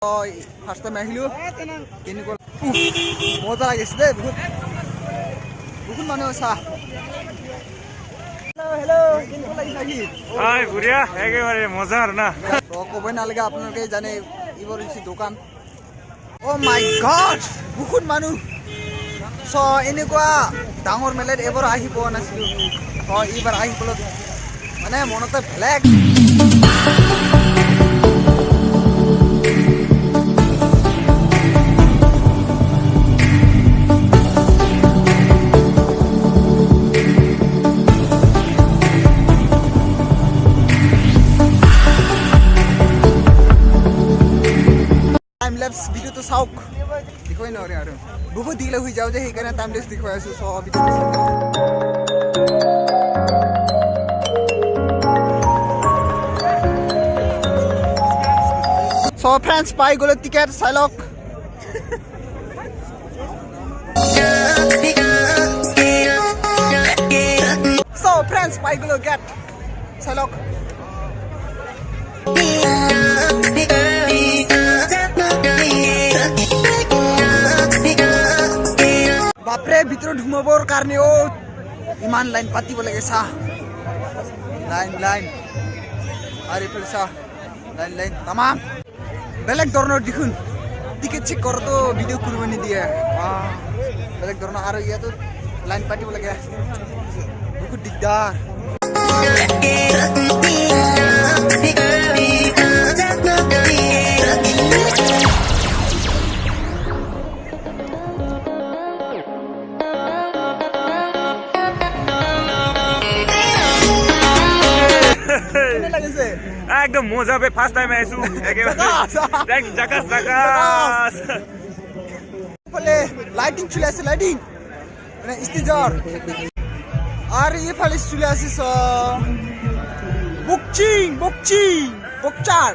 First time আহিলো কেনেকুৱা মজা লাগিছে দেই বহুত বহুত মানুহ আছে হেল্ল কেনেকুৱা লাগিছে আজি হাই বুঢ়িয়া একেবাৰে মজা আৰু না তো ক'বই নালাগে আপোনালোকে জানে এইবোৰ হৈছে দোকান অ মাই গড বহুত মানুহ চ এনেকুৱা ডাঙৰ মেলাত এবাৰ আহি পোৱা নাছিলো এইবাৰ আহি পেলাই মানে মনতে বেলেগ टाइम लैप्स वीडियो तो साउक दिखवाई ना यार बहुत दिल हुई जाओ जे हे टाइम लैप्स दिखवाया सो अभी सो फ्रेंड्स पाई गलो टिकट साइलक सो फ्रेंड्स पाई गलो गेट साइलक बापरे भितर ढुमाबर कारणे ओ इमान लाइन पातिब लागे सा लाइन लाइन आरे फिर सा लाइन लाइन तमाम बेलेग धरनर दिखुन टिकेट चेक कर तो भिडियो करबो नि दिए बेलेग धरनर आरो या तो लाइन पातिब लागे बहुत दिगदार एकदम मजा पे फर्स्ट टाइम आइसु एकेबारे जकास जकास फले लाइटिंग चले আছে লাইটিং মানে স্টিজার আর এই ফলে চলে আছে স বকচিং বকচার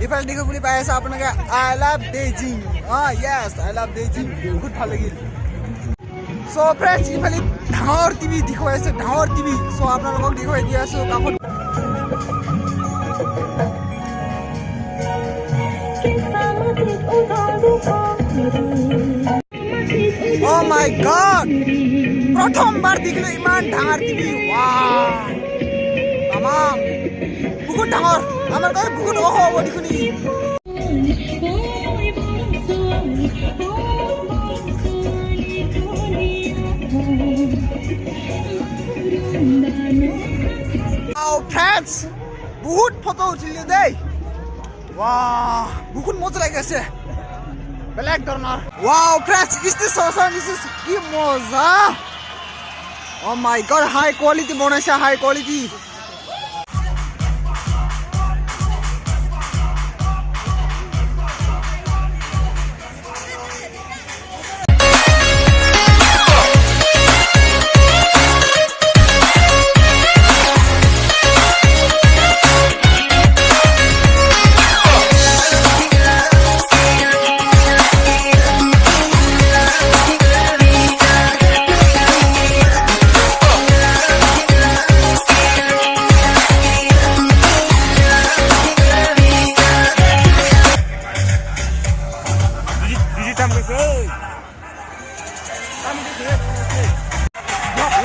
इफाल देखो বুলি পাই আছে আপোনাকে I love Beijing yes I love Beijing বহুত ভাল লাগিল সো ফ্রেন্ডস ইফালে ডাঙৰ টিভি দেখুৱাই আছে ডাঙৰ টিভি সো আপোনালোকক দেখুৱাই দি আছো কাষত ও মাই গড প্রথমবার দেখিলো ইমান ডাঙৰ টিভি ওয়াও তামাম বহুত ডাঙৰ আমাৰ কাছে বহুত ওখ হ'ব দেখুনি Wow, friends! বহুত ফটো উঠিলে দেই wow বহুত মজা লাগিছে বেলেগ ধৰণৰ wow friends is this awesome this is কি মজা oh my god high quality বনাইছে high quality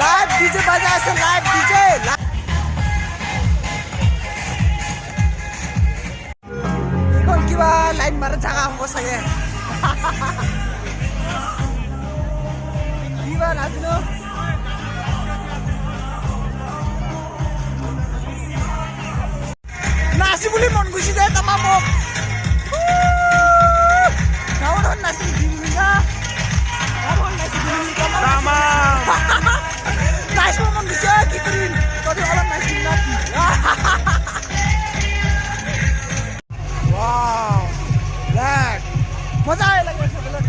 लाइव डीजे बजा আছে লাইভ ডিজে এখন কিবা লাইন মাৰা জাগা হ'ব চাগে কিবা নাজনো নাচি বুলি মন গুছি যায় তামাম গাঁৱত নাচি দিবি না Nice moment bisa gituin. Tadi orang nice lagi. Wow. Black. Masa lagi sebelah.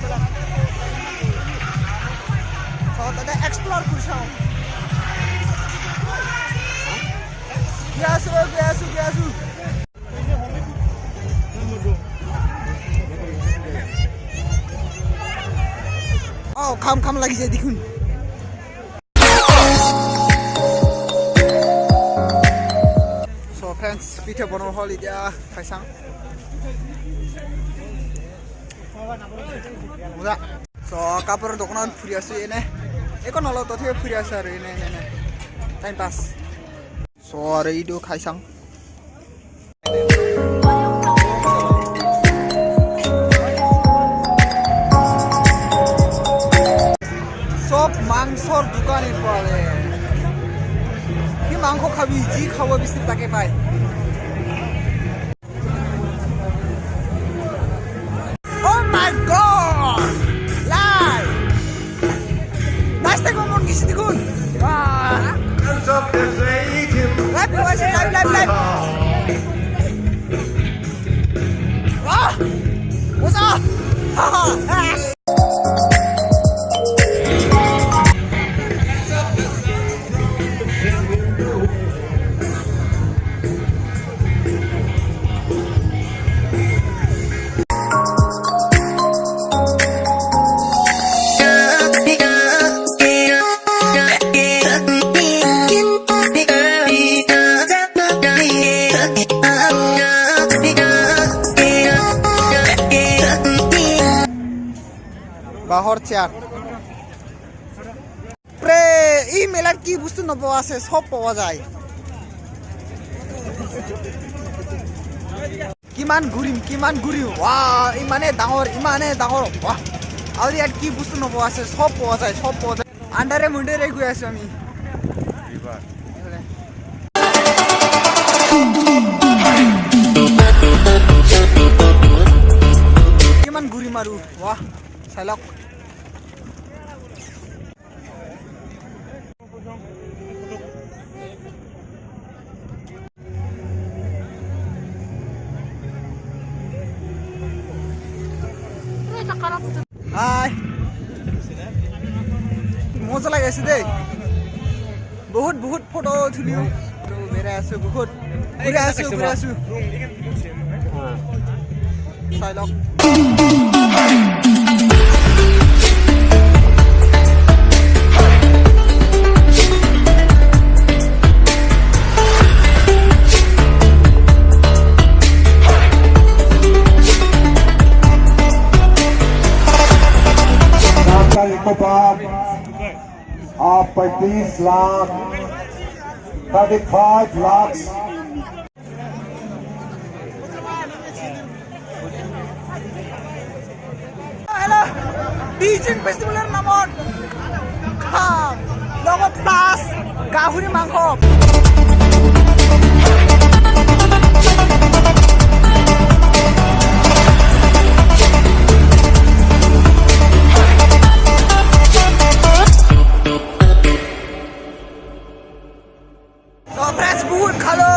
So tadi explore kurang. Biasa. খাম লাগিছে দেখুন সো ফ্রেন্ডস পিঠা বনোৱা হ'ল এতিয়া খাইছাম মজা সো কাপোৰৰ দোকানত ফুৰি আছো এনে একো নলওঁ তথাপিও ফুৰি আছো আৰু এনে এনে টাইম পাছ সো আৰু এইটো খাইছাম সব মাংসর দোকানে পড়ে কি মাংস খাবি জি খাবো বেশি তাকে পায় Oh my god! Live! Nice to go on this দেখুন Live! Ah! What's up? বাহর চেয়ার প্রে এই মেলার কি বস্তু নপাওয়া আছে সব পাওয়া যায় কিমান ঘুরিম ওয়া ইমানে ডাঙর ওয়া আর ইয়াত কি বস্তু নপাওয়া আছে সব পাওয়া যায় আন্ডারে মুন্ডারে গৈ আছো আমি কিমান ঘুরিম আৰু ওয়া চাইলক হাই মজা লাগে আছে দেই বহুত ফটো তুলিও বেৰা আছে বহুত ঘুরে আছো চাইলক आप 35 लाख 35 लाख হেল্ল' বিজিং ফেষ্টিভেলৰ নামত খাম লগত প্লাছ গাহৰি মাংস বহুত খালো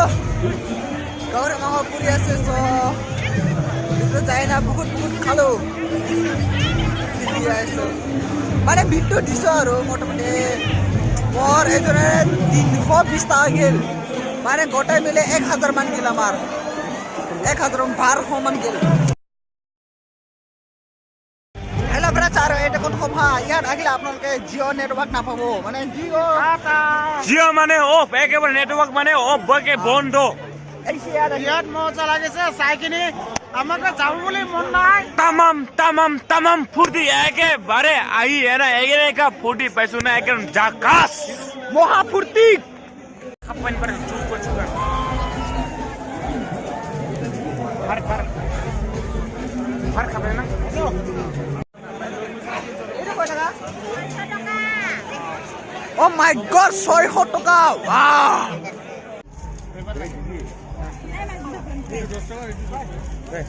গাহৰি মাংস পুৰি আছে যায় না বহুত খালো মানে বিলটো দিছো আৰু মোটামুটি মোৰ এজনে 320 টকা গেল মানে গোটাই মিলে 1000 মান গেল আমার 1200 মান গেল হেল্ল' ব্ৰাছ আৰু এটা কথা কম হা ইয়াত আহিলে আপোনালোকে জিঅ' নেটৱৰ্ক নাপাব মানে জিঅ মানে অফ একেবাৰে নেটৱৰ্ক মানে অফ বকে বন্ধ ইয়াত মজা লাগিছে চাই কিনি আমাকে যাব বুলি মন নাই তামাম ফুৰ্তি একেবাৰে আহি এনে একা ফুৰ্তি পাইছো না একদম জাকাস মহা ফুৰ্তি খাপান পারে চুপ ভার খাবে না Oh my god 600 টাকা wow Hey.